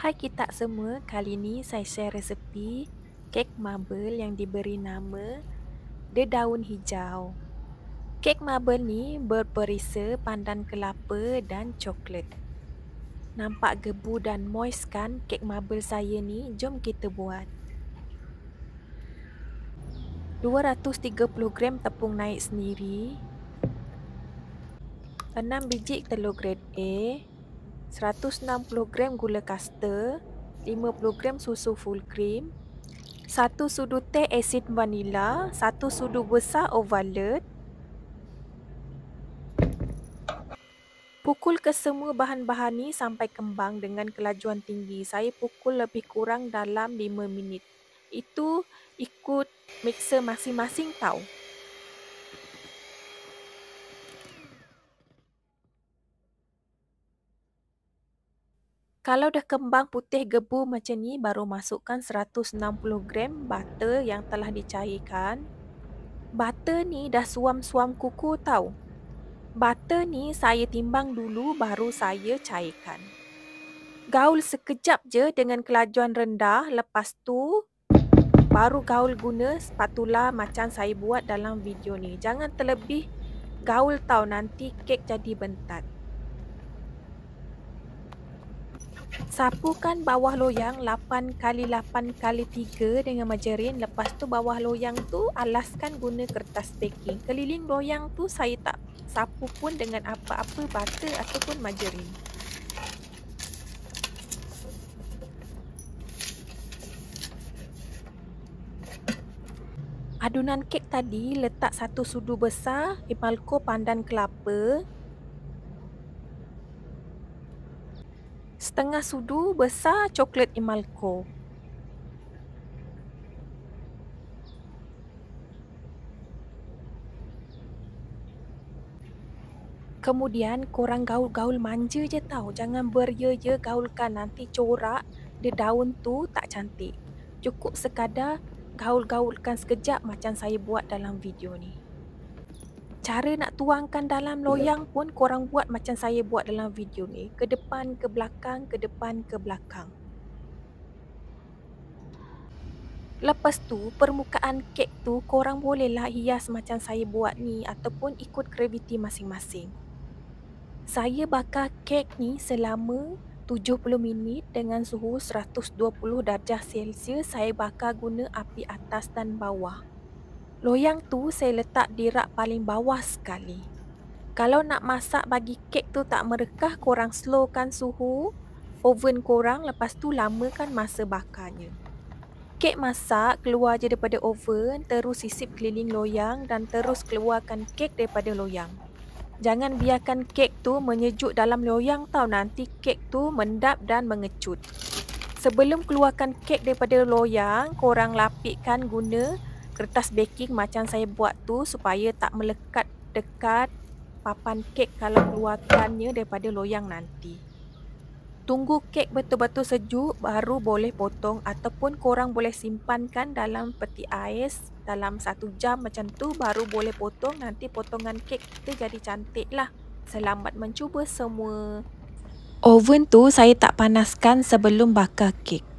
Hai kita semua, kali ni saya share resepi kek marble yang diberi nama The Daun Hijau. Kek marble ni berperisa pandan kelapa dan coklat. Nampak gebu dan moist kan kek marble saya ni? Jom kita buat. 230 gram tepung naik sendiri, 6 biji telur grade A, 160 gram gula kasta, 50 gram susu full cream, 1 sudu teh asid vanila, 1 sudu besar overload. Pukul kesemua bahan-bahan ni sampai kembang dengan kelajuan tinggi. Saya pukul lebih kurang dalam 5 minit. Itu ikut mixer masing-masing tau. Kalau dah kembang putih gebu macam ni, baru masukkan 160 gram butter yang telah dicairkan. Butter ni dah suam-suam kuku tau. Butter ni saya timbang dulu baru saya cairkan. Gaul sekejap je dengan kelajuan rendah, lepas tu baru gaul guna spatula macam saya buat dalam video ni. Jangan terlebih gaul tau, nanti kek jadi bentat. Sapukan bawah loyang 8x8x3 dengan margarin. Lepas tu bawah loyang tu alaskan guna kertas baking. Keliling loyang tu saya tak sapu pun dengan apa-apa butter ataupun margarin. Adunan kek tadi letak 1 sudu besar emalco pandan kelapa, setengah sudu besar coklat emalco. Kemudian korang gaul-gaul manja je tau. Jangan beria-ia gaulkan, nanti corak dia daun tu tak cantik. Cukup sekadar gaul-gaulkan sekejap macam saya buat dalam video ni. Cara nak tuangkan dalam loyang pun korang buat macam saya buat dalam video ni. Ke depan, ke belakang, ke depan, ke belakang. Lepas tu, permukaan kek tu korang bolehlah hias macam saya buat ni ataupun ikut graviti masing-masing. Saya bakar kek ni selama 70 minit dengan suhu 120 darjah Celsius. Saya bakar guna api atas dan bawah. Loyang tu saya letak di rak paling bawah sekali. Kalau nak masak bagi kek tu tak merekah, korang slowkan suhu oven korang, lepas tu lamakan masa bakarnya. Kek masak, keluar je daripada oven, terus sisip keliling loyang dan terus keluarkan kek daripada loyang. Jangan biarkan kek tu menyejuk dalam loyang tau, nanti kek tu mendap dan mengecut. Sebelum keluarkan kek daripada loyang, korang lapikkan guna kertas baking macam saya buat tu supaya tak melekat dekat papan kek kalau keluarkannya daripada loyang nanti. Tunggu kek betul-betul sejuk baru boleh potong ataupun korang boleh simpankan dalam peti ais dalam 1 jam macam tu baru boleh potong. Nanti potongan kek kita jadi cantik lah. Selamat mencuba semua. Oven tu saya tak panaskan sebelum bakar kek.